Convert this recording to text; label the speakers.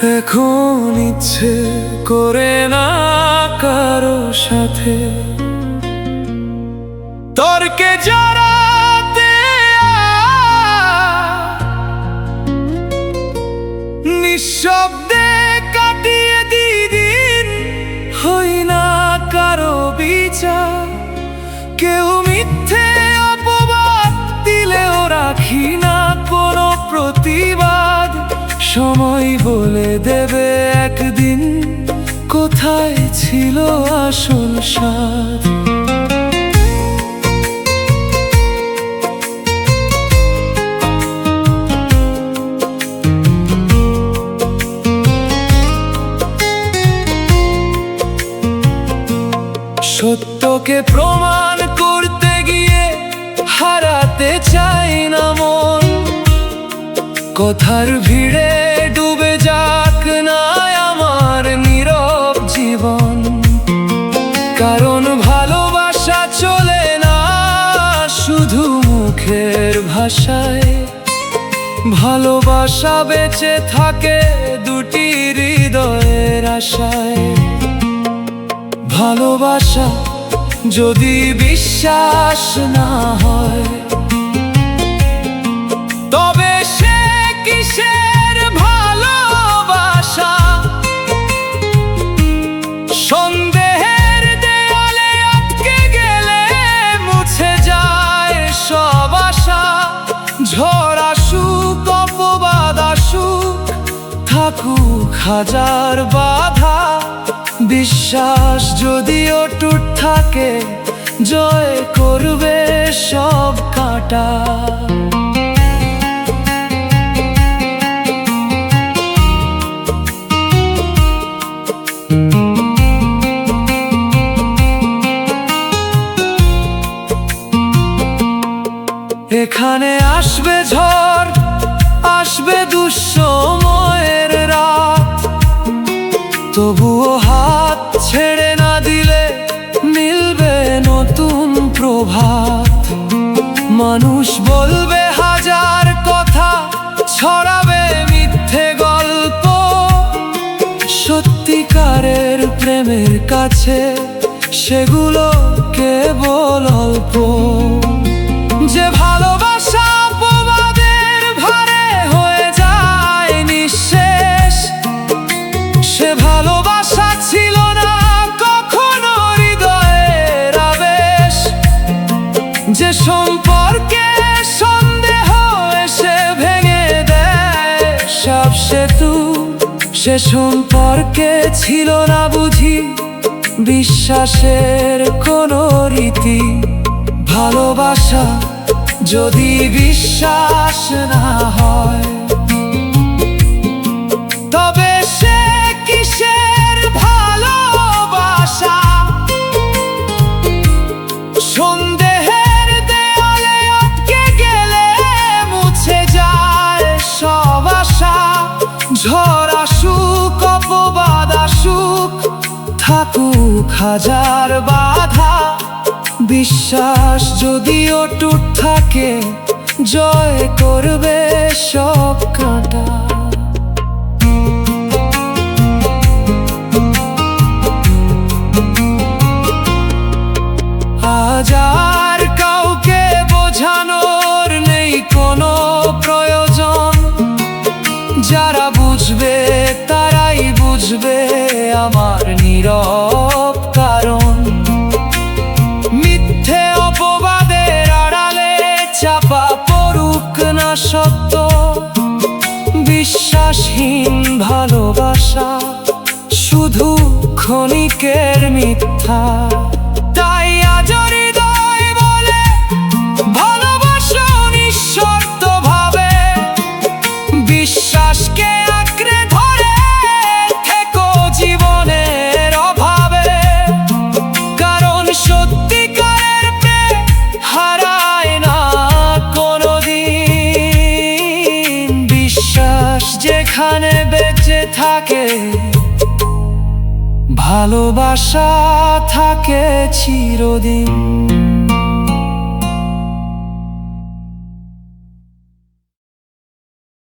Speaker 1: এখন ইচ্ছে করে না কারো সাথে তর্কে জড়াতে, নিঃশব্দে কাটিয়ে দিন, হই না কারো বিচার। কেউ মিথ্যে অপবাদ দিলেও রাখি না কোনো প্রতিবাদ। সময় বলে দেবে একদিন কোথায় ছিল আসল স্বাদ। সত্যকে প্রমাণ করতে গিয়ে হারাতে চাই না মন। কথার ভিড়ে ডুবে যাক না আমার নীরব জীবন। কারণ ভালোবাসা চলে না শুধু মুখের ভাষায়, ভালোবাসা বেঁচে থাকে দুটি হৃদয়ের আশায়। ভালোবাসা যদি বিশ্বাস না হয়, তবে সে কিসের ভালোবাসা? সন্দেহের দেয়ালে আটকে গেলে মুছে যায় সব আশা। ঝড় আসুক, অপবাদ আসুক, থাকুক হাজার বাধা, বিশ্বাস যদি অটুট থাকে জয় করবে সব কাঁটা। এখানে আসবে ঝড়, আসবে দুঃসময়ের রাত, তবুও হাত ছেড়ে না দিলে মিলবে নতুন প্রভাত। মানুষ বলবে হাজার কথা, ছড়াবে মিথ্যে গল্প। সত্যিকারের প্রেমের কাছে সেগুলো কেবল অল্প। যে ভালোবাসা অপবাদের ভারে হয়ে যায় নিঃশেষ, সে ভালোবাসা ছিল না কখনো হৃদয়ের আবেশ। যে সম্পর্কে সন্দেহ এসে ভেঙে দেয় সব সেতু, সে সম্পর্কে ছিল না বুঝি বিশ্বাসের কোনো রীতি। ভালোবাসা যদি বিশ্বাস না হয়, তবে সে কিসের ভালোবাসা? সন্দেহের দেয়ালে আটকে গেলে মুছে যায় সব আশা। ঝড় আসুক, অপবাদ আসুক, থাকুক হাজার বাধা, বিশ্বাস যদি অটুট থাকে জয় করবে সব কাঁটা। আজ আর কাউকে বোঝানোর নেই কোনো প্রয়োজন। যারা বুঝবে তারাই বুঝবে আমার নীরব কারণ। মিথ্যে অপবাদের আড়ালে চাপা পড়ুক না সত্য। বিশ্বাসহীন ভালোবাসা শুধু ক্ষণিকের মিথ্যা। তাই আজ হৃদয় বলে ভালোবাসো নিঃশর্ত ভাবে। বিশ্বাসকে আঁকড়ে ধরে থেকো জীবনের অভাবে। কারণ সত্যিকারের প্রেম হারায় না কোনোদিন। বিশ্বাস যেখানে বেঁচে থাকে ভালোবাসা থাকে চিরদিন।